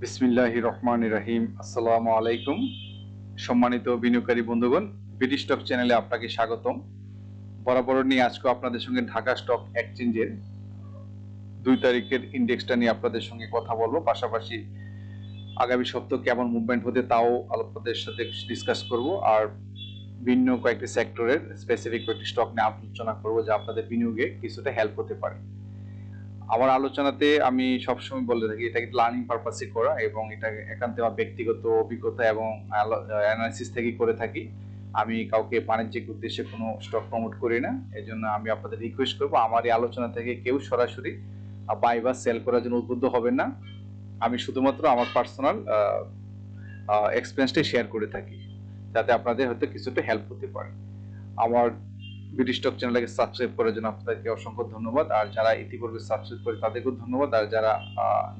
বিসমিল্লাহির রহমানির রহিম। আসসালামু আলাইকুম। সম্মানিত বিনিয়োগকারী বন্ধুগণ, বিডি স্টক চ্যানেলে আপনাকে স্বাগতম। বরাবর নিয়ে আজকে আপনাদের সঙ্গে ঢাকা স্টক এক্সচেঞ্জের 2 তারিখের ইন্ডেক্সটা নিয়ে আপনাদের সঙ্গে কথা বলবো। পাশাপাশি আগামী সপ্তাহ কেমন মুভমেন্ট হতে তাও আপনাদের সাথে ডিসকাস করব। আর ভিন্ন কয়েকটি সেক্টরের স্পেসিফিক কয়েকটি স্টক নিয়ে আলোচনা করব, যা আপনাদের বিনিয়োগে কিছুটা হেল্প হতে পারে। আমার আলোচনাতে আমি সবসময় বলে থাকি এটা কিন্তু লার্নিং পারপাসে করা, এবং এটা একান্ত আমার ব্যক্তিগত অভিজ্ঞতা এবং অ্যানালাইসিস থেকে করে থাকি। আমি কাউকে বাণিজ্যিক উদ্দেশ্যে কোনো স্টক প্রমোট করি না। এই জন্য আমি আপনাদের রিকোয়েস্ট করবো, আমার এই আলোচনা থেকে কেউ সরাসরি বাই বা সেল করার জন্য উদ্বুদ্ধ হবেন না। আমি শুধুমাত্র আমার পার্সোনাল এক্সপিরিয়েন্সটাই শেয়ার করে থাকি, যাতে আপনাদের হয়তো কিছুটা হেল্প হতে পারে। আমার বিডি স্টক চ্যানেলটাকে সাবস্ক্রাইব করার জন্য আপনাদেরকে অসংখ্য ধন্যবাদ। আর যারা ইতিপূর্বে সাবস্ক্রাইব করে তাদেরকেও ধন্যবাদ। আর যারা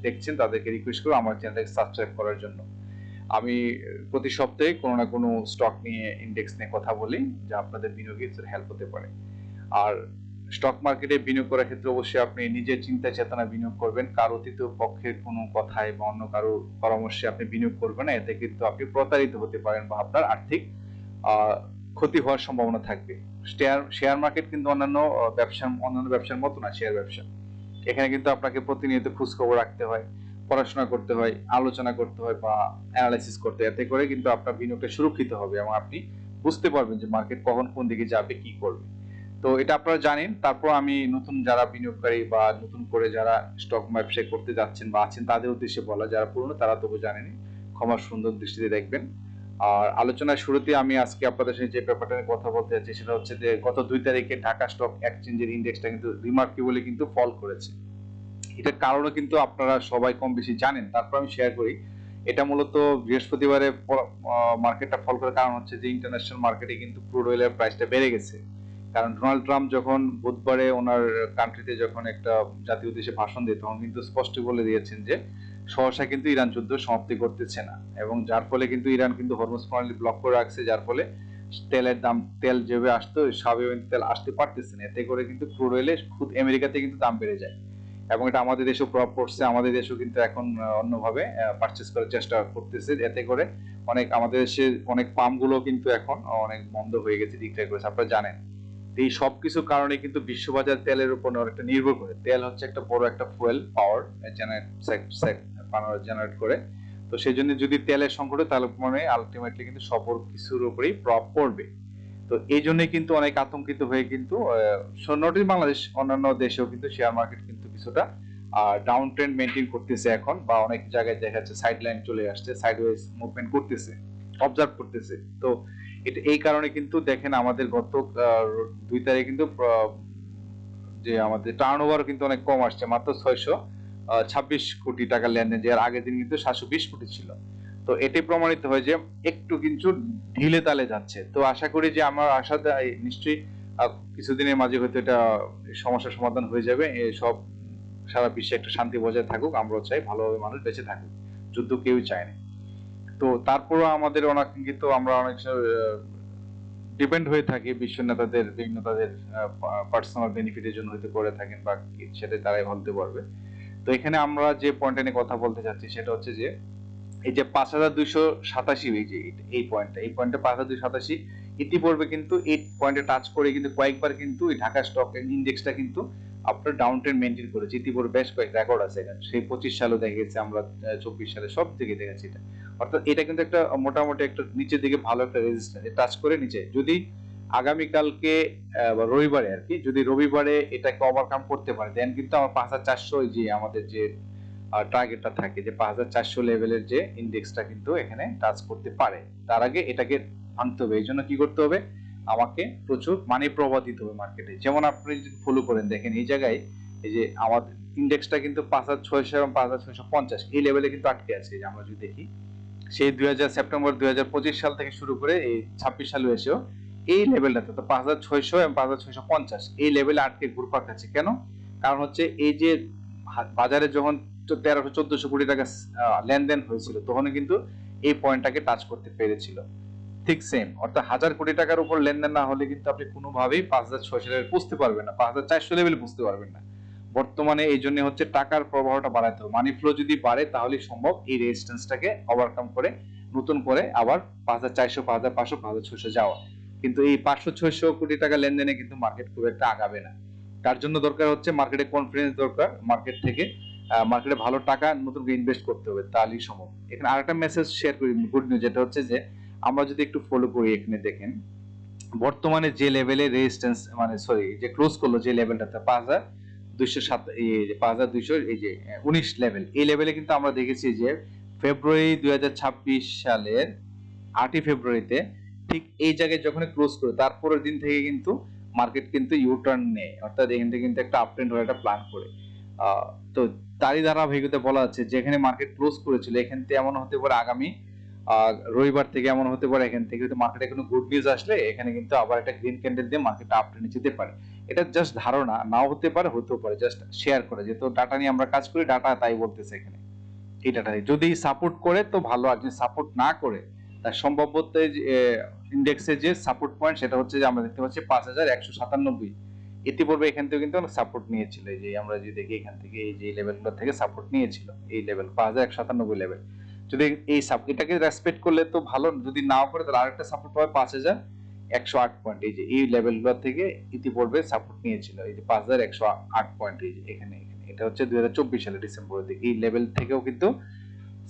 দেখছেন তাদেরকে রিকোয়েস্ট করব আমার চ্যানেলটাকে সাবস্ক্রাইব করার জন্য। আমি প্রতি সপ্তাহে কোনো না কোনো স্টক নিয়ে, ইন্ডেক্স নিয়ে কথা বলি, যা আপনাদের বিনিয়োগে হেল্প হতে পারে। আর স্টক মার্কেটে বিনিয়োগ করার ক্ষেত্রে অবশ্যই আপনি নিজের চিন্তা চেতনা বিনিয়োগ করবেন। কারো তৃতীয় পক্ষের কোনো কথায় বা অন্য কারো পরামর্শে আপনি বিনিয়োগ করবেন না। এতে কিন্তু আপনি প্রতারিত হতে পারেন বা আপনার আর্থিক ক্ষতি হওয়ার সম্ভাবনা থাকবে। শেয়ার মার্কেট কিন্তু অন্যান্য ব্যবসার মতো না। শেয়ার ব্যবসা, এখানে কিন্তু আপনাকে প্রতিনিয়ত খোঁজ খবর রাখতে হয়, পড়াশোনা করতে হয়, আলোচনা করতে হয় বা অ্যানালাইসিস করতে হয়। এতে করে কিন্তু আপনার বিনিয়োগটা সুরক্ষিত হবে এবং আপনি বুঝতে পারবেন যে মার্কেট কখন কোন দিকে যাবে, কি করবে। তো এটা আপনারা জানেন। তারপর আমি নতুন যারা বিনিয়োগকারী বা নতুন করে যারা স্টক ব্যবসা করতে যাচ্ছেন বা আছেন তাদের উদ্দেশ্যে বলা, যারা পুরনো তারা তবু জানেনি, ক্ষমা সুন্দর দৃষ্টিতে দেখবেন। আর আলোচনার শুরুতে আমি আজকে আপনাদের সাথে যে ব্যাপারটা নিয়ে কথা বলতে যাচ্ছি সেটা হচ্ছে যে গত 2 তারিখে ঢাকা স্টক এক্সচেঞ্জের ইন্ডেক্সটা কিন্তু রিমার্কেবলি কিন্তু ফল করেছে। এটার কারণও কিন্তু আপনারা সবাই কম বেশি জানেন, তারপর আমি শেয়ার করি। এটা মূলত বৃহস্পতিবারে মার্কেটটা ফল করার কারণ হচ্ছে যে ইন্টারন্যাশনাল মার্কেটে কিন্তু ক্রুড অয়েলের প্রাইসটা বেড়ে গেছে। কারণ ডোনাল্ড ট্রাম্প যখন বুধবারে ওনার কান্ট্রিতে যখন একটা জাতীয় উদ্দেশ্যে ভাষণ দেয়, তখন কিন্তু স্পষ্ট বলে দিয়েছেন যে সহসা কিন্তু ইরান যুদ্ধ সমাপ্তি করতেছে না, এবং যার ফলে কিন্তু ইরান কিন্তু হরমুজ প্রণালী ব্লক করে রাখছে, যার ফলে তেল যেভাবে আসতো স্বাভাবিক তেল আসতে পারতেছে না। এতে করে কিন্তু ক্রুড অয়েলের খুদ আমেরিকাতে কিন্তু দাম বেড়ে যায়, এবং এটা আমাদের দেশেও প্রভাব পড়ছে। আমাদের দেশেও কিন্তু এখন অন্যভাবে পারচেস করার চেষ্টা করতেছে। এতে করে আমাদের দেশে অনেক পাম্প গুলো কিন্তু এখন অনেক বন্ধ হয়ে গেছে, ডিক্লেয়ার করেছে, আপনারা জানেন। এই সবকিছু কারণে কিন্তু বিশ্ববাজার তেলের উপর অনেকটা নির্ভর করে। তেল হচ্ছে একটা বড় একটা ফুয়েল পাওয়ার জেনারেট করে। তো সেই জন্য যদি তেলের সংকটে, তাহলে মানে আলটিমেটলি কিন্তু সকল কিছুর উপরেই প্রভাব পড়বে। তো এই জন্যই কিন্তু অনেক আতঙ্কিত হয়ে কিন্তু নট ইন বাংলাদেশ, অন্যান্য দেশেও কিন্তু শেয়ার মার্কেট কিন্তু কিছুটা ডাউন ট্রেন্ড মেনটেন করতেছে এখন, বা অনেক জায়গায় দেখা যাচ্ছে সাইড লাইন চলে আসছে, সাইডওয়েজ মুভমেন্ট করতেছে, অবজার্ভ করতেছে। তো এটা এই কারণে কিন্তু দেখেন আমাদের গত 2 তারিখে কিন্তু যে আমাদের টার্নওভার কিন্তু অনেক কম আসছে, মাত্র 626 কোটি টাকা লেনদেন, যার আগের দিন কিন্তু 720 কোটি ছিল। তো এটি প্রমাণিত হয় যে একটু কিন্তু ঢিলে তালে যাচ্ছে। তো আশা করি যে আমার আশা নিশ্চয়ই কিছুদিনের মাঝে হয়তো এটা সমস্যার সমাধান হয়ে যাবে। সব সারা বিশ্বে একটা শান্তি বজায় থাকুক, আমরাও চাই ভালোভাবে মানুষ বেঁচে থাকুক, যুদ্ধ কেউই চায় না। তো তারপরও আমাদের কিন্তু আমরা অনেক ডিপেন্ড হয়ে থাকি বিশ্ব নেতাদের, বিভিন্ন তাদের পার্সোনাল বেনিফিটের জন্য হয়তো করে থাকেন, বা সেটা তারাই বলতে পারবে। তো এখানে আমরা যে পয়েন্টটা নিয়ে কথা বলতে চাচ্ছি সেটা হচ্ছে যে এই যে 5287, এই পয়েন্টটা 5287 ইতিপূর্বে কিন্তু এই পয়েন্টে টাচ করে কিন্তু কয়েকবার কিন্তু এই ঢাকা স্টক ইন্ডেক্সটা কিন্তু আপনার ডাউন ট্রেন্ড মেনটেন করেছে। ইতিপূর্বে বেশ কয়েক রেকর্ড আছে এখানে, সেই 25 সালেও দেখা গেছে, আমরা 24 সালে সব দিকে দেখেছি এটা। অর্থাৎ এটা কিন্তু একটা মোটামুটি একটা নিচের দিকে ভালো একটা রেজিস্ট্যান্স টাচ করে নিচে। যদি আগামীকালকে বা রবিবারে আর কি, যদি রবিবারে এটাকে ওভারকাম করতে পারে, দেন কিন্তু আমার 5400 যে আমাদের যে টার্গেটটা থাকে, যে 5400 লেভেলের যে ইন্ডেক্সটা কিন্তু এখানে টাচ করতে পারে। তার আগে এটাকে ভাঙতে হবে। এই জন্য কি করতে হবে, আমাকে প্রচুর মানি প্রবাহ দিতে হবে মার্কেটে। যেমন আপনি যদি ফলো করেন দেখেন এই জায়গায়, এই যে আমাদের ইন্ডেক্সটা কিন্তু 5600 এবং 5650 এই লেভেলে কিন্তু আটকে আছে। যে আমরা যদি দেখি সেই সেপ্টেম্বর 2025 সাল থেকে শুরু করে এই 26 সালে এসেও এই লেভেলটাতে, তো 5600 এবং 5650 এই লেভেলে আটকে ঘুরপাক খাচ্ছে। কেন? কারণ হচ্ছে এই যে বাজারে যখন 1300-1400 কোটি টাকা লেনদেন হয়েছিল, তখন কিন্তু এই পয়েন্টটাকে টাচ করতে পেরেছিল। ঠিক সেম, অর্থাৎ 1000 কোটি টাকার উপর লেনদেন না হলে কিন্তু আপনি কোনোভাবেই 5600 লেভেল বুঝতে পারবেন না, 5400 লেভেল বুঝতে পারবেন না। বর্তমানে এই জন্য হচ্ছে টাকার প্রবাহটা বাড়াতে হবে, মানি ফ্লো যদি বাড়ে তাহলে সম্ভব এই রেজিস্ট্যান্সটাকে ওভারকাম করে নতুন করে আবার 5,400 5,500 5,600 যাওয়া। কিন্তু এই 500-600 কোটি টাকা লেনদেনে কিন্তু মার্কেট খুব একটা আগাবে না। তার জন্য দরকার হচ্ছে মার্কেটে কনফিডেন্স দরকার, মার্কেট থেকে মার্কেটে ভালো টাকা নতুন করে ইনভেস্ট করতে হবে, তাহলেই সম্ভব। এখানে আরেকটা মেসেজ শেয়ার করি, গুড নিউজ, যেটা হচ্ছে যে আমরা যদি একটু ফলো করি, এখানে দেখেন বর্তমানে যে লেভেলে রেজিস্ট্যান্স মানে সরি যে ক্লোজ করলো যে লেভেলটাতে 5,207 এই যে 5,200 এই যে 19 লেভেল, এই লেভেলে কিন্তু আমরা দেখেছি যে ফেব্রুয়ারি 2026 সালের 8ই ফেব্রুয়ারিতে ঠিক এই জায়গায় যখন ক্লোজ করে তারপরের দিন থেকে কিন্তু মার্কেট কিন্তু ইউটার্ন নেয়, অর্থাৎ এখান থেকে কিন্তু একটা আপ ট্রেন্ড হওয়ার একটা প্ল্যান করে। তো তারই ধারাবাহিকতায় বলা আছে যেখানে মার্কেট ক্লোজ করেছিল এখান থেকে এমন হতে পারে আগামী রবিবার থেকে এমন হতে পারে এখান থেকে মার্কেটে কোনো গুড নিউজ আসলে এখানে কিন্তু আবার একটা গ্রিন ক্যান্ডেল দিয়ে মার্কেট আপ ট্রেন্ডে যেতে পারে। এটা জাস্ট ধারণা, নাও হতে পারে হতেও পারে, জাস্ট শেয়ার করে, যেহেতু ডাটা নিয়ে আমরা কাজ করি, ডাটা তাই বলতেছে এখানে। এই ডাটা যদি সাপোর্ট করে তো ভালো, আর যদি সাপোর্ট না করে তার সম্ভাব্যত ইন্ডেক্সের যে সাপোর্ট পয়েন্ট সেটা হচ্ছে যে আমরা দেখতে পাচ্ছি 5,197, ইতিপূর্বে এখান থেকে কিন্তু সাপোর্ট নিয়েছিল, এই যে আমরা যদি দেখি এখান থেকে এই যে লেভেলগুলো থেকে সাপোর্ট নিয়েছিল, এই লেভেল 5,197 লেভেল, যদি এই এটাকে রেসপেক্ট করলে তো ভালো, যদি নাও করে তাহলে আরেকটা সাপোর্ট পাবে 5,108 পয়েন্ট, এই যে এই লেভেলগুলো থেকে ইতিপূর্বে সাপোর্ট নিয়েছিল, এই যে 5,108 পয়েন্ট, এই যে এখানে এটা হচ্ছে 2024 সালে ডিসেম্বরের দিকে, এই লেভেল থেকেও কিন্তু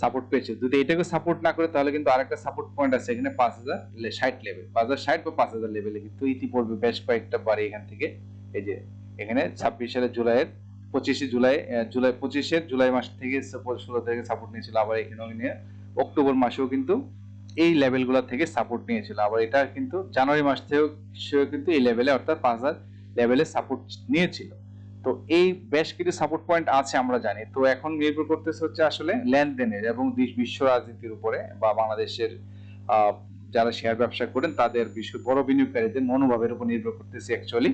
সাপোর্ট পেয়েছে। যদি এটাকে সাপোর্ট না করে তাহলে কিন্তু আরেকটা সাপোর্ট পয়েন্ট আছে এখানে 5,060 লেভেল, 5,060 বা 5,000 লেভেলে কিন্তু ইতিপূর্বে বেশ কয়েকটা বারে এখান থেকে এই যে এখানে 26 সালের জুলাইয়ের 25 জুলাই জুলাই 25 জুলাই মাস থেকে 16 থেকে সাপোর্ট নিয়েছিল, আবার এখানেও নিয়ে অক্টোবর মাসেও কিন্তু এই লেভেলগুলো থেকে সাপোর্ট নিয়েছিল, আবার এটা কিন্তু জানুয়ারি মাস থেকেও কিন্তু এই লেভেলে অর্থাৎ 5,000 লেভেলে সাপোর্ট নিয়েছিল। তো এই বেশ কিছু সাপোর্ট পয়েন্ট আছে আমরা জানি। তো এখন নির্ভর করতেছে হচ্ছে আসলে লেনদেনের এবং বিশ্ব রাজনীতির উপরে, বা বাংলাদেশের যারা শেয়ার ব্যবসা করেন তাদের বিশ্ব বড় বিনিয়োগকারীদের মনোভাবের উপর নির্ভর করতেছে অ্যাকচুয়ালি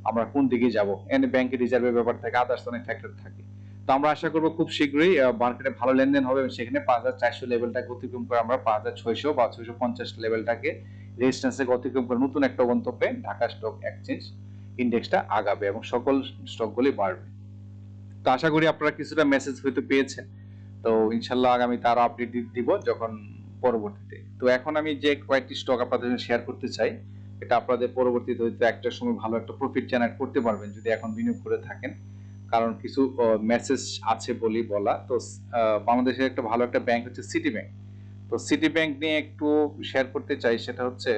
আমরা কোন দিকে যাব। এখানে ব্যাংকের রিজার্ভের ব্যাপার থাকে, আদার্স অনেক ফ্যাক্টর থাকে। তো আমরা আশা করব খুব শীঘ্রই মার্কেটে ভালো লেনদেন হবে এবং সেখানে 5,400 লেভেলটাকে অতিক্রম করে আমরা 5,600 বা 650 লেভেলটাকে রেজিস্ট্যান্সে অতিক্রম করে নতুন একটা গন্তব্যে ঢাকা স্টক এক্সচেঞ্জ ইন্ডেক্সটা আগাবে এবং সকল স্টকগুলি বাড়বে। তো আশা করি আপনারা কিছুটা মেসেজ হয়তো পেয়েছেন। তো ইনশাল্লাহ আগামী তার আপডেট দিব যখন পরবর্তীতে। তো এখন আমি যে কয়েকটি স্টক আপনাদের জন্য শেয়ার করতে চাই, এটা আপনাদের পরবর্তীতে হয়তো একটা সময় ভালো একটা প্রফিট জেনারেট করতে পারবেন যদি এখন বিনিয়োগ করে থাকেন, কারণ কিছু মেসেজ আছে বলি বলা। তো বাংলাদেশের একটা ভালো একটা ব্যাংক হচ্ছে সিটি ব্যাংক। তো সিটি ব্যাংক নিয়ে একটু শেয়ার করতে চাই, সেটা হচ্ছে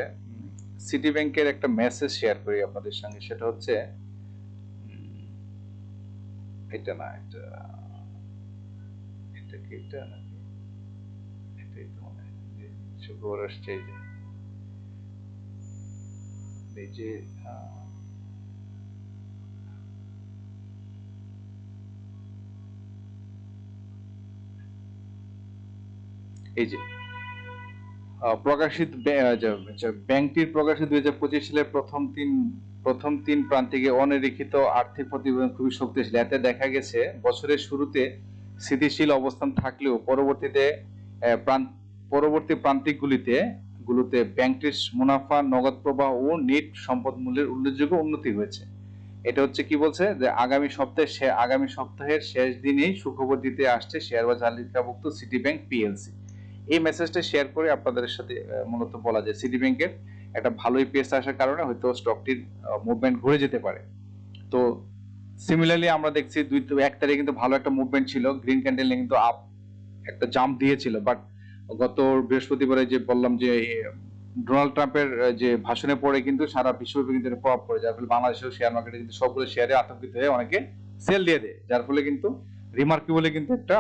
সিটি ব্যাংকের একটা মেসেজ শেয়ার করি আপনাদের সঙ্গে, সেটা হচ্ছে এটা না, এটা এটা কি এটা নাকি এটাই তো মনে হয় যে শুক্রবার আসছে, এই যে এই যে প্রকাশিত ব্যাংকটির প্রকাশিত 2025 সালের প্রথম তিন প্রান্তিকে অনিরীক্ষিত আর্থিক প্রতিবেদন খুবই শক্তিশালী। এতে দেখা গেছে বছরের শুরুতে স্থিতিশীল অবস্থান থাকলেও পরবর্তী প্রান্তিকগুলোতে ব্যাংকটির মুনাফা, নগদ প্রবাহ ও নেট সম্পদ মূল্যের উল্লেখযোগ্য উন্নতি হয়েছে। এটা হচ্ছে কি বলছে যে আগামী সপ্তাহের শেষ দিনেই সুখবর দিতে আসছে শেয়ারবাজার তালিকাভুক্ত সিটি ব্যাংক পিএলসি। এই মেসেজটা শেয়ার করে আপনাদের সাথে মূলত বলা যায় সিটি ব্যাংকের একটা ভালো ইপিএস আসার কারণে হয়তো স্টকটির মুভমেন্ট ঘুরে যেতে পারে। তো সিমিলারলি আমরা দেখছি 1 তারিখে কিন্তু ভালো একটা মুভমেন্ট ছিল, গ্রিন ক্যান্ডেল কিন্তু আপ একটা জাম্প দিয়েছিল, বাট গত বৃহস্পতিবারে যে বললাম যে ডোনাল্ড ট্রাম্পের যে ভাষণে পরে কিন্তু সারা বিশ্বব্যাপী কিন্তু প্রভাব পড়ে, যার ফলে বাংলাদেশের শেয়ার মার্কেটে কিন্তু সবগুলো শেয়ারে আতঙ্কিত হয়ে অনেকে সেল দিয়ে দেয়, যার ফলে কিন্তু রিমার্কেবলি কিন্তু একটা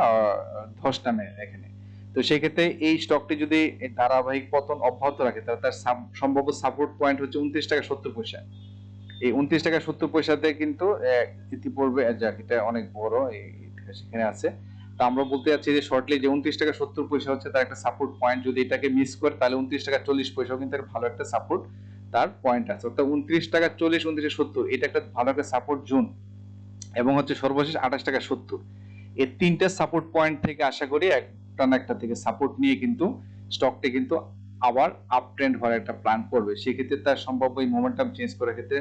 ধস নামে এখানে। তো সেই ক্ষেত্রে এই স্টকটি যদি ধারাবাহিক পতন অব্যাহত রাখে তাহলে তার সম্ভাব্য সাপোর্ট পয়েন্ট হচ্ছে 29 টাকা 70 পয়সা। এই 29 টাকা 70 পয়সাতে কিন্তু ইতিপূর্বে এটা অনেক বড় সেখানে আছে। তো আমরা বলতে যাচ্ছি যে শর্টলি যে 29 টাকা 70 পয়সা হচ্ছে তার একটা সাপোর্ট পয়েন্ট, যদি এটাকে মিস করে তাহলে 29 টাকা 40 পয়সাও কিন্তু ভালো একটা সাপোর্ট তার পয়েন্ট আছে, অর্থাৎ 29 টাকা 40 29 টাকা 70 এটা একটা ভালো একটা সাপোর্ট জোন, এবং হচ্ছে সর্বশেষ 28 টাকা 70। এই তিনটা সাপোর্ট পয়েন্ট থেকে আশা করি একটা না একটা থেকে সাপোর্ট নিয়ে কিন্তু স্টকটি কিন্তু আবার আপ ট্রেন্ড হওয়ার একটা প্ল্যান করবে। সেক্ষেত্রে তার সম্ভাব্য এই মোমেন্টাম চেঞ্জ করার ক্ষেত্রে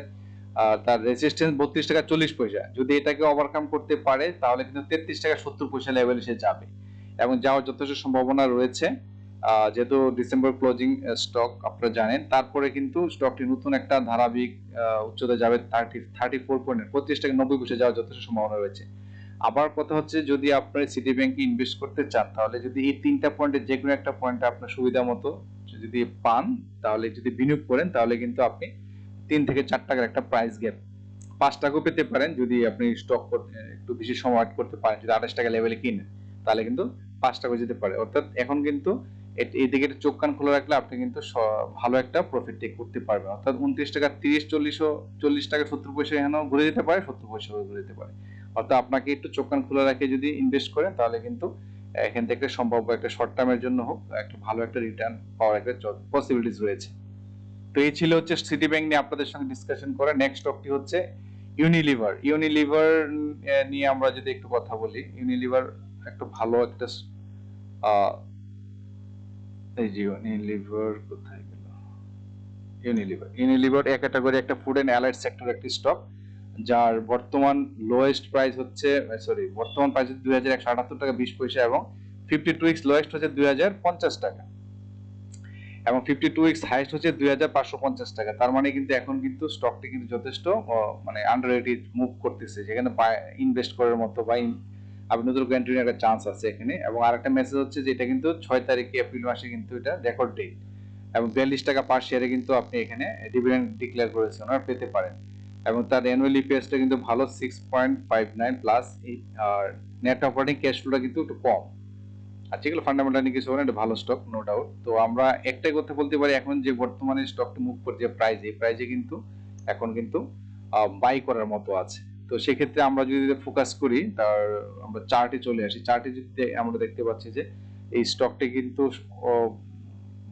তার রেজিস্ট্যান্স 32 টাকা 40 পয়সা। যদি এটাকে ওভারকাম করতে পারে তাহলে কিন্তু 33 টাকা 70 পয়সা লেভেলে সে যাবে এবং যাওয়ার যথেষ্ট সম্ভাবনা রয়েছে। যেহেতু ডিসেম্বর ক্লোজিং স্টক আপনারা জানেন, তারপরে কিন্তু স্টকটি নতুন একটা ধারাবাহিক উচ্চতায় যাবে 34 পয়েন্ট 35 টাকা 90 পয়সা যাওয়ার যথেষ্ট সম্ভাবনা রয়েছে। আবার কথা হচ্ছে, যদি আপনার সিটি ব্যাংকে ইনভেস্ট করতে চান তাহলে যদি এই 3টা পয়েন্টে যে কোনো একটা পয়েন্টে আপনার সুবিধা মতো যদি পান, তাহলে যদি বিনিয়োগ করেন তাহলে কিন্তু আপনি 3 থেকে 4 টাকার একটা প্রাইস গ্যাপ 5 টাকাও পেতে পারেন। যদি আপনি স্টক একটু বেশি সময় ওয়েট করতে পারেন, যদি 28 টাকা লেভেলে কিনেন তাহলে কিন্তু 5 টাকা যেতে পারে। অর্থাৎ এখন কিন্তু এই দিকে চোখ কান খোলা রাখলে আপনি কিন্তু ভালো একটা প্রফিট টেক করতে পারবেন। অর্থাৎ 29 টাকা 30 টাকা 70 পয়সা এখানেও ঘুরে যেতে পারে, 70 পয়সাও ঘুরে যেতে পারে। অর্থাৎ আপনাকে একটু চোখ কান খোলা রেখে যদি ইনভেস্ট করেন তাহলে কিন্তু এখান থেকে সম্ভাব্য একটা শর্ট টার্মের জন্য হোক একটা ভালো একটা রিটার্ন পাওয়ার একটা পসিবিলিটিস রয়েছে। তো এই ছিল হচ্ছে সিটি ব্যাংক নিয়ে আপনাদের সঙ্গে ডিসকাশন করা। নেক্সট টপিক হচ্ছে ইউনিলিভার। ইউনিলিভার নিয়ে আমরা যদি একটু কথা বলি, ইউনিলিভার একটা ভালো একটা এই যে ইউনিলিভার কোথায় গেল, ইউনিলিভার এক ক্যাটাগরি একটা ফুড এন্ড অ্যালাইড সেক্টর একটি স্টক, যার বর্তমান লোয়েস্ট প্রাইস হচ্ছে বর্তমান প্রাইস হচ্ছে 2178 টাকা 20 পয়সা এবং 52 উইকস লোয়েস্ট হচ্ছে 2050 টাকা এবং 52 উইকস হাইয়েস্ট হচ্ছে 2550 টাকা। তার মানে কিন্তু এখন কিন্তু স্টকটি কিন্তু যথেষ্ট মানে আন্ডাররেটেড মুভ করতেছে, যেখানে ইনভেস্ট করার মতো বা আপনি নতুন এন্ট্রির একটা চান্স আছে এখানে। এবং আরেকটা মেসেজ হচ্ছে যে এটা কিন্তু 6 তারিখে এপ্রিল মাসে কিন্তু এটা রেকর্ড ডেট এবং 42 টাকা পার শেয়ারে কিন্তু আপনি এখানে ডিভিডেন্ড ডিক্লেয়ার করেছেন আর পেতে পারেন। এবং তার অ্যানুয়াল ইপিএসটা কিন্তু ভালো 6.59 প্লাস। আর নেট অপারেটিং ক্যাশ ফ্লোটা কিন্তু একটু কম। আর যেগুলো ফান্ডামেন্টালি কিছু না, এটা ভালো স্টক নো ডাউট। তো আমরা একটাই কথা বলতে পারি, এখন যে বর্তমানে স্টকটি মুভ করে যে প্রাইস, এই প্রাইসে কিন্তু এখন কিন্তু বাই করার মতো আছে। তো সেক্ষেত্রে আমরা যদি ফোকাস করি, তার আমরা চার্টে চলে আসি। চার্টে যদি আমরা দেখতে পাচ্ছি যে এই স্টকটি কিন্তু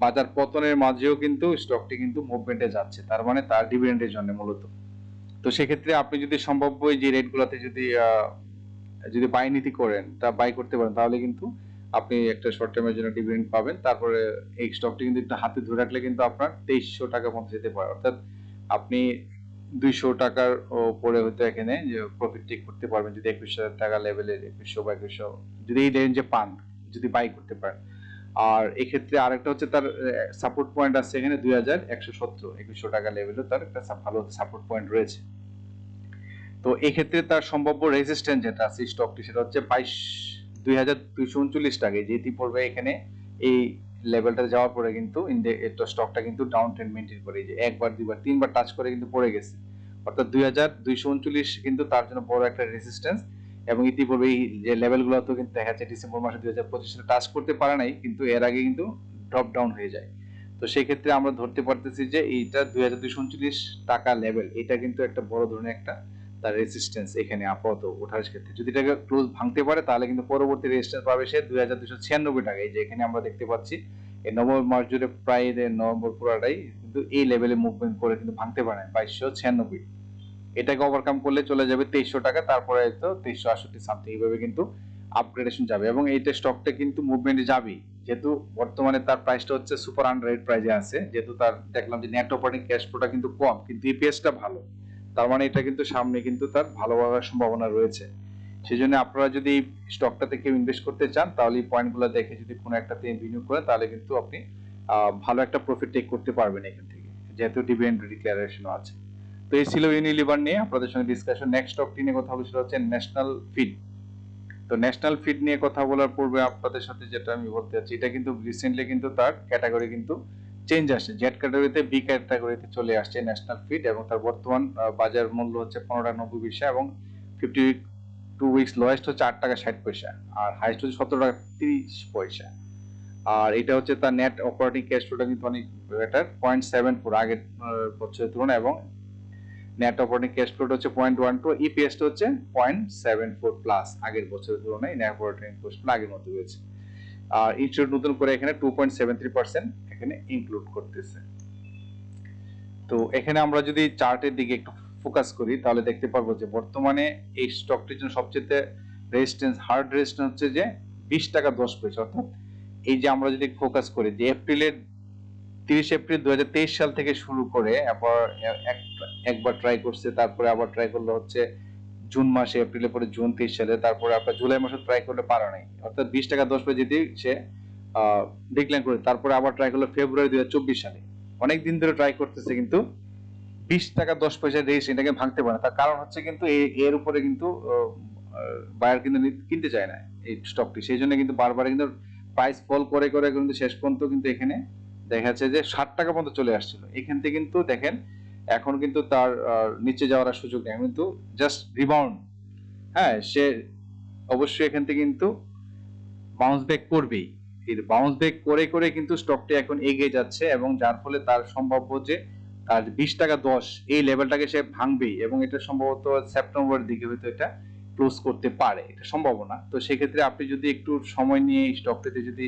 বাজার পতনের মাঝেও কিন্তু স্টকটি কিন্তু মুভমেন্টে যাচ্ছে, তার মানে তার ডিভিডেন্ডের জন্য মূলত। তো সেক্ষেত্রে আপনি যদি সম্ভাব্য যে রেটগুলোতে যদি বাই নীতি করেন, তা বাই করতে পারেন, তাহলে কিন্তু আপনি একটা শর্ট টার্মের জন্য ডিভিডেন্ড পাবেন। তারপরে এই স্টকটি কিন্তু একটু হাতে ধরে রাখলে কিন্তু আপনার 2300 টাকা পর্যন্ত যেতে পারে। অর্থাৎ আপনি 200 টাকার উপরে হয়তো এখানে যে প্রফিট টেক করতে পারবেন যদি 21,000 টাকা লেভেলের 2100 বা 2100 যদি এই রেঞ্জে পান, যদি বাই করতে পারেন। আর এক্ষেত্রে আরেকটা হচ্ছে তার সাপোর্ট পয়েন্ট আছে এখানে 2117, 2100 টাকা লেভেলে তার একটা ভালো সাপোর্ট পয়েন্ট রয়েছে। তো এক্ষেত্রে তার সম্ভাব্য রেজিস্ট্যান্স যেটা আছে স্টকটি, সেটা হচ্ছে 2239 টাকা। যেটি পড়বে এখানে এই লেভেলটা যাওয়ার পরে কিন্তু স্টকটা কিন্তু ডাউন ট্রেন্ড মেইনটেইন করে, যে একবার দুইবার তিনবার টাচ করে কিন্তু পড়ে গেছে। অর্থাৎ 2239 কিন্তু তার জন্য বড় একটা রেজিস্ট্যান্স। এবং ইতিপূর্বে এই যে লেভেলগুলো তো কিন্তু দেখা যাচ্ছে ডিসেম্বর মাসে 2025 সালে টাচ করতে পারে নাই, কিন্তু এর আগে কিন্তু ড্রপ ডাউন হয়ে যায়। তো সেই ক্ষেত্রে আমরা ধরতে পারতেছি যে এইটা 2239 টাকা লেভেল, এটা কিন্তু একটা বড় ধরনের একটা তার রেজিস্ট্যান্স এখানে আপাতত ওঠার ক্ষেত্রে। যদি এটাকে ক্লোজ ভাঙতে পারে তাহলে কিন্তু পরবর্তী রেজিস্ট্যান্স পাবে সে 2296 টাকা। এই যে এখানে আমরা দেখতে পাচ্ছি এই নভেম্বর মাস জুড়ে প্রায় নভেম্বর পুরাটাই কিন্তু এই লেভেলে মুভমেন্ট করে কিন্তু ভাঙতে পারে 2296। এটাকে ওভারকাম করলে চলে যাবে 2300 টাকা, তারপরে তো 2368 সামথিং, এইভাবে কিন্তু আপগ্রেডেশন যাবে। এবং এইটা স্টকটা কিন্তু মুভমেন্টে যাবেই, যেহেতু বর্তমানে তার প্রাইসটা হচ্ছে সুপার আন্ডাররেট প্রাইসে আছে। যেহেতু তার দেখলাম যে নেট অপারেটিং ক্যাশ ফ্লোটা কিন্তু কম, কিন্তু ইপিএসটা ভালো, তার মানে এটা কিন্তু সামনে কিন্তু তার ভালো হওয়ার সম্ভাবনা রয়েছে। সেই জন্য আপনারা যদি স্টকটাতে কেউ ইনভেস্ট করতে চান তাহলে এই পয়েন্টগুলো দেখে যদি কোনো একটাতে বিনিয়োগ করেন তাহলে কিন্তু আপনি ভালো একটা প্রফিট টেক করতে পারবেন এখান থেকে, যেহেতু ডিভিডেন্ড ডিক্লারেশনও আছে। তো এই ছিল ইউনিলিভার নিয়ে আপনাদের সঙ্গে ডিসকাশন। নেক্সট টপিক নিয়ে কথা বলছিল হচ্ছে ন্যাশনাল ফিড। তো ন্যাশনাল ফিড নিয়ে কথা বলার পূর্বে আপনাদের সাথে যেটা আমি বলতে চাচ্ছি, এটা কিন্তু রিসেন্টলি কিন্তু তার ক্যাটাগরি কিন্তু চেঞ্জ আসছে, জেড ক্যাটাগরিতে বি ক্যাটাগরিতে চলে আসছে ন্যাশনাল ফিড। এবং তার বর্তমান বাজার মূল্য হচ্ছে 15.90 এবং 52 উইকস লোয়েস্ট হচ্ছে 8 টাকা 60 পয়সা আর হাইস্ট হচ্ছে 17 টাকা 30 পয়সা। আর এটা হচ্ছে তার নেট অপারেটিং ক্যাশ ফ্লোটা কিন্তু অনেক বেটার, 0.74 আগের বছরের তুলনায়, এবং নেট অপারেটিং ক্যাশ ফ্লোটা হচ্ছে 0.12, ইপিএসটা হচ্ছে 0.74 প্লাস আগের বছরের তুলনায় নেট অপারেটিং ক্যাশ ফ্লো আগের মতো হয়েছে। আর ইনস্টিটিউট নতুন করে এখানে 2.73% এখানে ইনক্লুড করতেছে। তো এখানে আমরা যদি চার্টের দিকে একটু ফোকাস করি তাহলে দেখতে পারবো যে বর্তমানে এই স্টকটির জন্য সবচেয়ে রেজিস্ট্যান্স হার্ড রেজিস্ট্যান্স হচ্ছে যে 20 টাকা 10 পয়সা। অর্থাৎ এই যে আমরা যদি ফোকাস করি যে এপ্রিলের 30 এপ্রিল 2023 সাল থেকে শুরু করে আবার একবার ট্রাই করছে, তারপরে আবার ট্রাই করলো হচ্ছে জুন মাসে, এপ্রিলে পরে জুন 23 সালে, তারপরে আপনার জুলাই মাসে ট্রাই করলে পারে নাই, অর্থাৎ 20 টাকা 10 পয়সা যেতে সে ডিক্লাইন করে, তারপরে আবার ট্রাই করলো ফেব্রুয়ারি 2024 সালে। অনেক দিন ধরে ট্রাই করতেছে কিন্তু 20 টাকা 10 পয়সা রেস এটাকে ভাঙতে পারে না। তার কারণ হচ্ছে কিন্তু এর উপরে কিন্তু বায়ার কিন্তু কিনতে চায় না এই স্টকটি, সেই জন্য কিন্তু বারবার কিন্তু প্রাইস ফল করে করে কিন্তু শেষ পর্যন্ত কিন্তু এখানে দেখা যাচ্ছে যে 60 টাকা পর্যন্ত চলে আসছিল। এখান থেকে কিন্তু দেখেন এখন কিন্তু তার নিচে যাওয়ার আর সুযোগ নেই, কিন্তু জাস্ট রিবাউন্ড। হ্যাঁ, সে অবশ্যই এখান থেকে কিন্তু বাউন্স ব্যাক করবেই। এর বাউন্স ব্যাক করে করে কিন্তু স্টকটি এখন এগিয়ে যাচ্ছে, এবং যার ফলে তার সম্ভাব্য যে তার 20 টাকা 10 এই লেভেলটাকে সে ভাঙবেই, এবং এটা সম্ভবত সেপ্টেম্বরের দিকে হয়তো এটা ক্লোজ করতে পারে, এটা সম্ভাবনা। তো সেক্ষেত্রে আপনি যদি একটু সময় নিয়ে এই স্টকটিতে যদি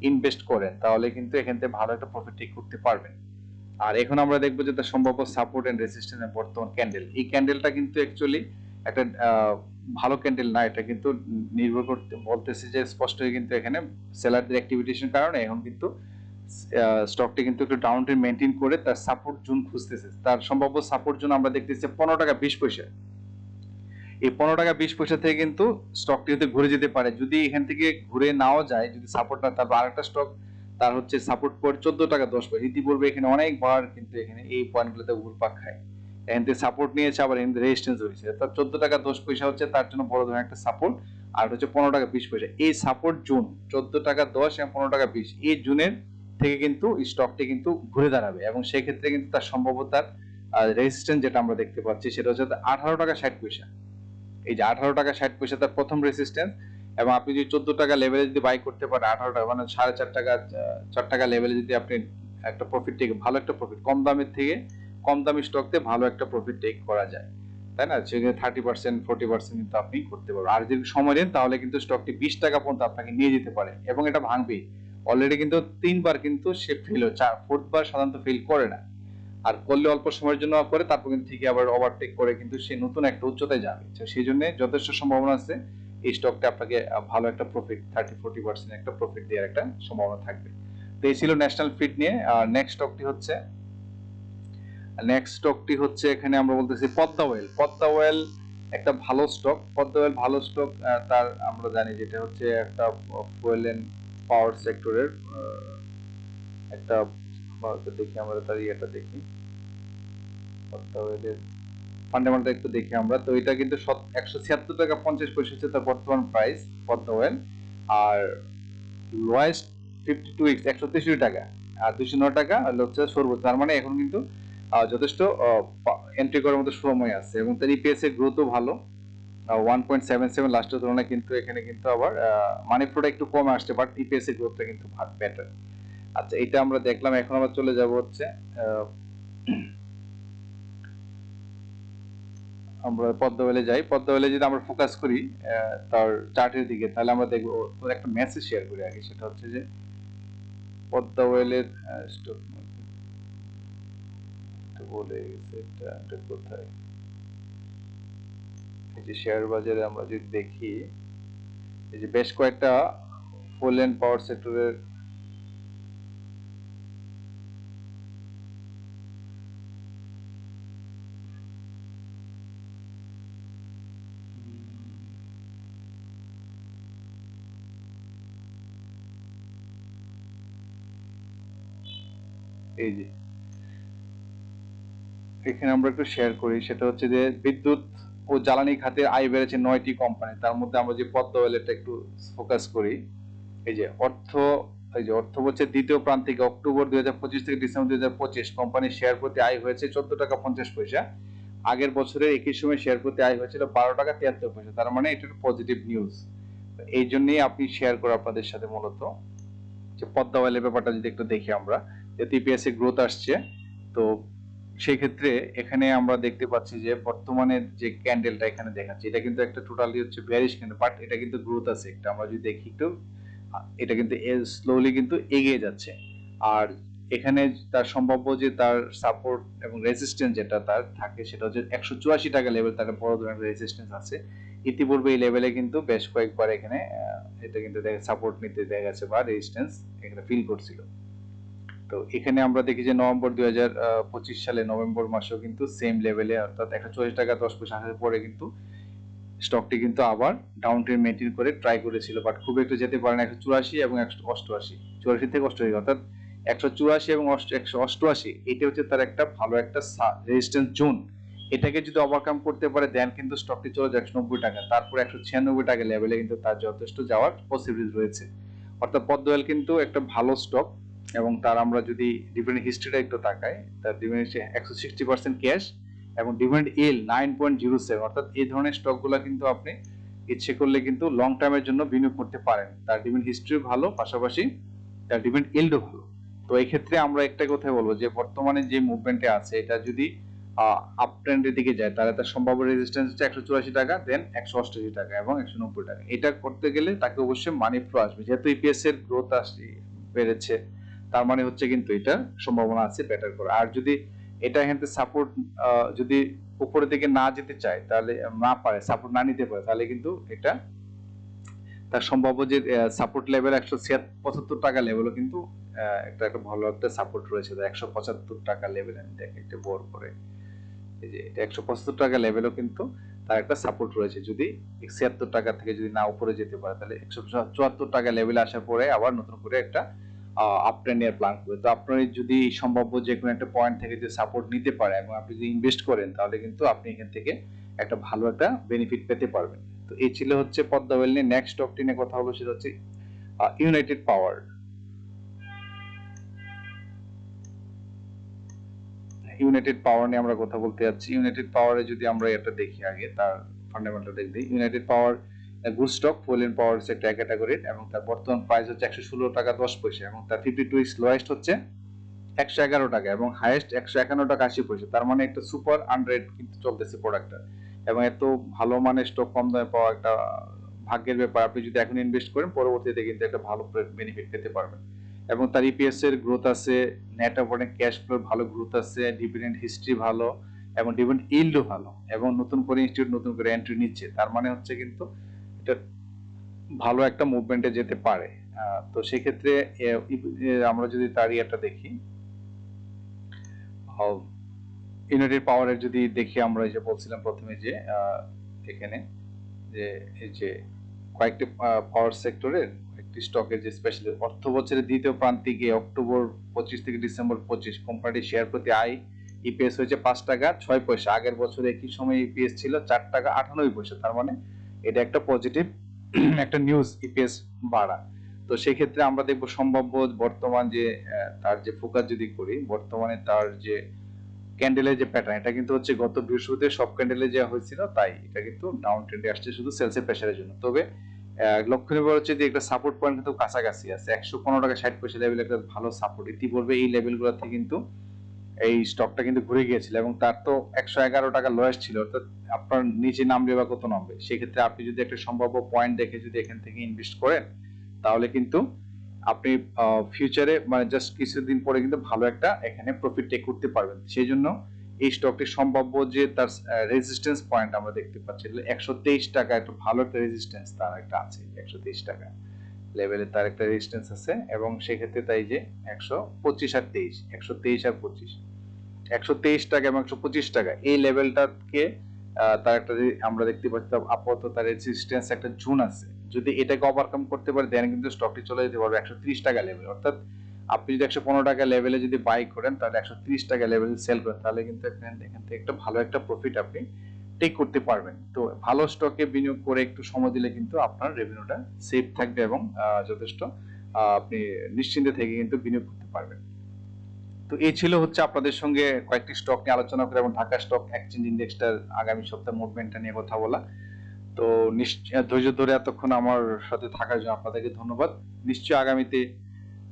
ইনভেস্ট করেন তাহলে কিন্তু এখান থেকে ভালো একটা প্রফিট টেক করতে পারবেন। আর এখন আমরা দেখবো যে তার সম্ভাব্য সাপোর্ট এন্ড রেজিস্ট্যান্স বর্তমান ক্যান্ডেল, এই ক্যান্ডেলটা কিন্তু অ্যাকচুয়ালি একটা ভালো ক্যান্ডেল না, এটা কিন্তু নির্ভর করতে বলতেছে যে স্পষ্টই কিন্তু এখানে সেলারদের অ্যাক্টিভিটির কারণে এখন কিন্তু স্টকটি কিন্তু একটু ডাউন ট্রেন্ড মেইনটেইন করে তার সাপোর্ট জোন খুঁজতেছে। তার সম্ভাব্য সাপোর্ট জোন আমরা দেখতেছি 15 টাকা 20 পয়সা। এই 15 টাকা 20 পয়সা থেকে কিন্তু স্টকটি হতে ঘুরে যেতে পারে, যদি এখান থেকে ঘুরে নাও যায়, যদি সাপোর্ট না, তারপর আরেকটা স্টক তার হচ্ছে সাপোর্ট পয়েন্ট 14 টাকা 10 পয়সা। ইতিপূর্বে এখানে অনেকবার কিন্তু এখানে এই পয়েন্টগুলোতে ঘুরপাক খায়, এখান থেকে সাপোর্ট নিয়েছে, আবার এখান থেকে রেজিস্ট্যান্স হয়েছে। তার 14 টাকা 10 পয়সা হচ্ছে তার জন্য বড় ধরনের একটা সাপোর্ট, আর হচ্ছে 15 টাকা 20 পয়সা। এই সাপোর্ট জোন 14 টাকা 10 এবং 15 টাকা 20 এই জোনের থেকে কিন্তু স্টকটি কিন্তু ঘুরে দাঁড়াবে, এবং সেই ক্ষেত্রে কিন্তু তার সম্ভাবতার রেজিস্ট্যান্স যেটা আমরা দেখতে পাচ্ছি সেটা হচ্ছে 18 টাকা 60 পয়সা। এই যে 18 টাকা 60 পয়সা তার প্রথম রেজিস্ট্যান্স, এবং আপনি যদি 14 টাকা লেভেলে যদি বাই করতে পারেন 18 টাকা মানে 4.5 টাকা 4 টাকা লেভেলে যদি আপনি একটা প্রফিট টেক, ভালো একটা প্রফিট, কম দামের থেকে কম দামি স্টকতে ভালো একটা প্রফিট টেক করা যায়, তাই না? সেখানে 30% 40% কিন্তু আপনি করতে পারবেন। আর যদি সময় দেন তাহলে কিন্তু স্টকটি 20 টাকা পর্যন্ত আপনাকে নিয়ে যেতে পারে, এবং এটা ভাঙবে। অলরেডি কিন্তু 3 বার কিন্তু সে ফেল হচ্ছে, 4th বার সাধারণত ফেল করে না, আর করলে অল্প সময়ের জন্য করে, তারপর কিন্তু ঠিকই আবার ওভারটেক করে কিন্তু সে নতুন একটা উচ্চতায় যাবে। তো সেই জন্য যথেষ্ট সম্ভাবনা আছে এই স্টকটা আপনাকে ভালো একটা প্রফিট 30-40% একটা প্রফিট দেওয়ার একটা সম্ভাবনা থাকবে। তো এই ছিল ন্যাশনাল ফিড নিয়ে। আর নেক্সট স্টকটি হচ্ছে এখানে আমরা বলতেছি পদ্মা ওয়েল। পদ্মা ওয়েল একটা ভালো স্টক, পদ্মা ওয়েল ভালো স্টক। তার আমরা জানি যেটা হচ্ছে একটা ফুয়েল এন্ড পাওয়ার সেক্টরের একটা, দেখি আমরা তার ইয়েটা দেখি, পদ্মা ওয়েলের ফান্ডামেন্টাল একটু দেখি আমরা। তো এটা কিন্তু 176 টাকা 50 পয়সা হচ্ছে তার বর্তমান প্রাইস পদ্মা ওয়েল, আর লোয়েস্ট 52 163 টাকা, আর 209 টাকা হচ্ছে সর্বোচ্চ। তার মানে এখন কিন্তু যথেষ্ট এন্ট্রি করার মতো সময় আছে, এবং তার ইপিএস এর গ্রোথও ভালো, 1.77 লাস্টের তুলনায় কিন্তু এখানে কিন্তু আবার মানি ফ্লোটা একটু কমে আসছে, বাট ইপিএস এর গ্রোথটা কিন্তু বেটার। আচ্ছা, এটা আমরা দেখলাম। এখন আমরা চলে যাব হচ্ছে আমরা পদ্মা ওয়েলে যাই। পদ্মা ওয়েলে যদি আমরা ফোকাস করি তার চার্টের দিকে, তাহলে আমরা দেখবো তোর একটা মেসেজ শেয়ার করি আগে, সেটা হচ্ছে যে পদ্মা ওয়েলের স্টক বলে গেছে এটা কোথায়, এই যে শেয়ার বাজারে আমরা যদি দেখি, এই যে বেশ কয়েকটা ফুয়েল এন্ড পাওয়ার সেক্টরের এই যে এখানে আমরা একটু শেয়ার করি, সেটা হচ্ছে যে বিদ্যুৎ ও জ্বালানি খাতে আয় বেড়েছে 9টি কোম্পানি, তার মধ্যে আমরা যে পদ্মা ওয়েলটা একটু ফোকাস করি। এই যে অর্থ বলছে দ্বিতীয় প্রান্তিকে অক্টোবর 2025 থেকে ডিসেম্বর 2025 কোম্পানির শেয়ার প্রতি আয় হয়েছে 14 টাকা 50 পয়সা। আগের বছরের একই সময় শেয়ার প্রতি আয় হয়েছিল 12 টাকা 73 পয়সা। তার মানে এটা একটা পজিটিভ নিউজ। এই জন্যই আপনি শেয়ার করে আপনাদের সাথে মূলত যে পদ্মা ওয়েলের ব্যাপারটা যদি একটু দেখি আমরা, যে ইপিএস এর গ্রোথ আসছে। তো সেই ক্ষেত্রে এখানে আমরা দেখতে পাচ্ছি যে বর্তমানে যে ক্যান্ডেলটা এখানে দেখাচ্ছে, এটা কিন্তু একটা টোটালি হচ্ছে বেয়ারিশ ক্যান্ডেল, বাট এটা কিন্তু গ্রোথ আছে একটা। আমরা যদি দেখি একটু, এটা কিন্তু স্লোলি কিন্তু এগিয়ে যাচ্ছে। আর এখানে তার সম্ভাব্য যে তার সাপোর্ট এবং রেজিস্ট্যান্স যেটা তার থাকে সেটা হচ্ছে 184 টাকা লেভেল, তার বড় ধরনের রেজিস্ট্যান্স আছে। ইতিপূর্বে এই লেভেলে কিন্তু বেশ কয়েকবার এখানে এটা কিন্তু সাপোর্ট নিতে দেখা গেছে বা রেজিস্ট্যান্স এখানে ফিল করছিল। তো এখানে আমরা দেখি যে নভেম্বর 2025 সালে নভেম্বর মাসেও কিন্তু সেম লেভেলে অর্থাৎ 144 টাকা 10 পয়সা আসার পরে কিন্তু স্টকটি কিন্তু আবার ডাউন ট্রেন্ড মেইনটেইন করে ট্রাই করেছিল, বাট খুব একটু যেতে পারে না 184 এবং 188, 84 থেকে 88, অর্থাৎ 184 এবং 188 এটা হচ্ছে তার একটা ভালো একটা রেজিস্ট্যান্স জোন। এটাকে যদি ওভারকাম করতে পারে দেন কিন্তু স্টকটি চলে যায় 190 টাকা, তারপর 196 টাকা লেভেলে কিন্তু তার যথেষ্ট যাওয়ার পসিবিলিটি রয়েছে। অর্থাৎ পদ্ম অয়েল কিন্তু একটা ভালো স্টক এবং তার আমরা যদি ডিভিডেন্ড হিস্ট্রিটা একটু তাকাই, তার ডিভিডেন্ড 160% ক্যাশ এবং ডিভিডেন্ড ইল্ড 9.07, অর্থাৎ এই ধরনের স্টকগুলো কিন্তু আপনি ইচ্ছে করলে কিন্তু লং টার্মের জন্য বিনিয়োগ করতে পারেন। তার ডিভিডেন্ড হিস্ট্রি ভালো, পাশাপাশি তার ডিভিডেন্ড ইল্ডও ভালো। তো এই ক্ষেত্রে আমরা একটা কথাই বলবো যে বর্তমানে যে মুভমেন্টে আছে এটা যদি আপ ট্রেন্ডের দিকে যায় তাহলে তার সম্ভাব্য রেজিস্ট্যান্স হচ্ছে 184 টাকা, দেন 188 টাকা এবং 190 টাকা। এটা করতে গেলে তাকে অবশ্যই মানি ফ্লো আসবে, যেহেতু ইপিএস এর গ্রোথ বেড়েছে, তার মানে হচ্ছে কিন্তু এটা সম্ভাবনা আছে বেটার করা। আর যদি এটা এখান থেকে সাপোর্ট যদি উপরের দিকে না যেতে চায়, তাহলে না পারে সাপোর্ট না নিতে পারে, তাহলে কিন্তু এটা তার সম্ভাব্য যে সাপোর্ট লেভেল 175 টাকা লেভেলও কিন্তু একটা ভালো একটা সাপোর্ট রয়েছে। 175 টাকা লেভেল আমি দেখি একটা বড় করে, এই যে এটা 175 টাকা লেভেলও কিন্তু তার একটা সাপোর্ট রয়েছে। যদি 76 টাকা থেকে যদি না উপরে যেতে পারে, তাহলে 174 টাকা লেভেলে আসার পরে আবার নতুন করে একটা আপ ট্রেন্ডের প্ল্যান করবে। তো আপনি যদি সম্ভাব্য যে কোনো একটা পয়েন্ট থেকে যে সাপোর্ট নিতে পারে এবং আপনি যদি ইনভেস্ট করেন, তাহলে কিন্তু আপনি এখান থেকে একটা ভালো একটা বেনিফিট পেতে পারবেন। তো এই ছিল হচ্ছে পদ্মা অয়েল নিয়ে। নেক্সট স্টকটি নিয়ে কথা হলো সেটা হচ্ছে ইউনাইটেড পাওয়ার। ইউনাইটেড পাওয়ার নিয়ে আমরা কথা বলতে যাচ্ছি। ইউনাইটেড পাওয়ারে যদি আমরা এটা দেখি আগে তার ফান্ডামেন্টাল দেখি, United Power good stock, fuel and power sector ক্যাটাগরির এবং তার বর্তমান প্রাইস হচ্ছে 116 টাকা 10 পয়সা এবং তার 52 উইকস লোয়েস্ট হচ্ছে 111 টাকা এবং হাইয়েস্ট 151 টাকা 80 পয়সা। তার মানে একটা সুপার আনরেট কিন্তু চলতেছে প্রোডাক্টটা, এবং এত ভালো মানের স্টক কম দামে পাওয়া একটা ভাগ্যের ব্যাপার। আপনি যদি এখন ইনভেস্ট করেন পরবর্তীতে কিন্তু একটা ভালো বেনিফিট পেতে পারবেন। এবং তার ইপিএস এর গ্রোথ আছে, নেট অপারেটিং ক্যাশ ফ্লোর ভালো গ্রোথ আছে, ডিভিডেন্ড হিস্ট্রি ভালো এবং ডিভিডেন্ড ইল্ডও ভালো, এবং নতুন করে ইনস্টিটিউট নতুন করে এন্ট্রি নিচ্ছে। তার মানে হচ্ছে কিন্তু এটা ভালো একটা মুভমেন্টে যেতে পারে। তো সেক্ষেত্রে আমরা যদি তার ইয়েটা দেখি, ইউনাইটেড পাওয়ারের যদি দেখি, আমরা যে বলছিলাম প্রথমে যে এখানে যে এই যে কয়েকটি পাওয়ার সেক্টরের একটি স্টকের যে স্পেশালি অর্থ বছরের দ্বিতীয় প্রান্তিকে অক্টোবর 25 থেকে ডিসেম্বর 25 কোম্পানিটির শেয়ার প্রতি ইপিএস হয়েছে 5 টাকা 6 পয়সা। আগের বছরে একই সময় ইপিএস ছিল 4 টাকা 98 পয়সা। তার মানে এটা একটা পজিটিভ একটা নিউজ, ইপিএস বাড়া। তো সেই ক্ষেত্রে আমরা দেখবো সম্ভাব্য বর্তমান যে তার যে ফোকাস যদি করি, বর্তমানে তার যে ক্যান্ডেলের যে প্যাটার্ন, এটা কিন্তু হচ্ছে গত বৃহস্পতিতে সব ক্যান্ডেলে যা হয়েছিল তাই এটা কিন্তু ডাউন ট্রেন্ডে আসছে শুধু সেলসের প্রেসারের জন্য। তবে লক্ষণীয় ব্যাপার হচ্ছে যে একটা সাপোর্ট পয়েন্ট কিন্তু কাছাকাছি আছে, 115 টাকা 60 পয়সা লেভেল একটা ভালো সাপোর্ট। ইতিপূর্বে এই লেভেলগুলোতে কিন্তু এই স্টকটা কিন্তু ঘুরে গিয়েছিল এবং তার তো 111 টাকা লোয়েস্ট ছিল, অর্থাৎ আপনার নিচে নামবে বা কত নামবে। সেক্ষেত্রে আপনি যদি একটা সম্ভাব্য পয়েন্ট দেখে যদি এখান থেকে ইনভেস্ট করেন, তাহলে কিন্তু আপনি ফিউচারে মানে জাস্ট কিছুদিন পরে কিন্তু ভালো একটা এখানে প্রফিট টেক করতে পারবেন। সেই জন্য এই স্টকটি সম্ভাব্য যে তার রেজিস্ট্যান্স পয়েন্ট আমরা দেখতে পাচ্ছি 123 টাকা, একটা ভালো একটা রেজিস্ট্যান্স তার একটা আছে, 123 টাকা লেভেলে তার একটা রেজিস্ট্যান্স আছে। এবং সেক্ষেত্রে তাই যে 125 আর 23, 123 আর 25, 123 টাকা এবং 125 টাকা এই লেভেলটাকে তার একটা আমরা দেখতে পাচ্ছি আপাতত তার রেজিস্ট্যান্স একটা জোন আছে। যদি এটাকে ওভারকাম করতে পারে দেন কিন্তু স্টকটি চলে যেতে পারবে 130 টাকা লেভেল। অর্থাৎ আপনি যদি 115 টাকা লেভেলে যদি বাই করেন, তাহলে 130 টাকা লেভেলে সেল করেন, তাহলে কিন্তু এখান থেকে একটা ভালো একটা প্রফিট আপনি টেক করতে পারবেন। তো ভালো স্টকে বিনিয়োগ করে একটু সময় দিলে কিন্তু আপনার রেভিনিউটা সেফ থাকবে এবং যথেষ্ট আপনি নিশ্চিন্তে থেকে কিন্তু বিনিয়োগ করতে পারবেন। তো এই ছিল হচ্ছে আপনাদের সঙ্গে কয়েকটি স্টক নিয়ে আলোচনা করে এবং ঢাকা স্টক এক্সচেঞ্জ ইন্ডেক্সটার আগামী সপ্তাহের মুভমেন্টটা নিয়ে কথা বলা। তো ধৈর্য ধরে এতক্ষণ আমার সাথে থাকার জন্য আপনাদেরকে ধন্যবাদ। নিশ্চয়ই আগামীতে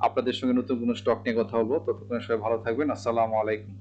আপনাদের সঙ্গে নতুন কোনো স্টক নিয়ে কথা বলবো। ততক্ষণ সবাই ভালো থাকবেন। আসসালামু আলাইকুম।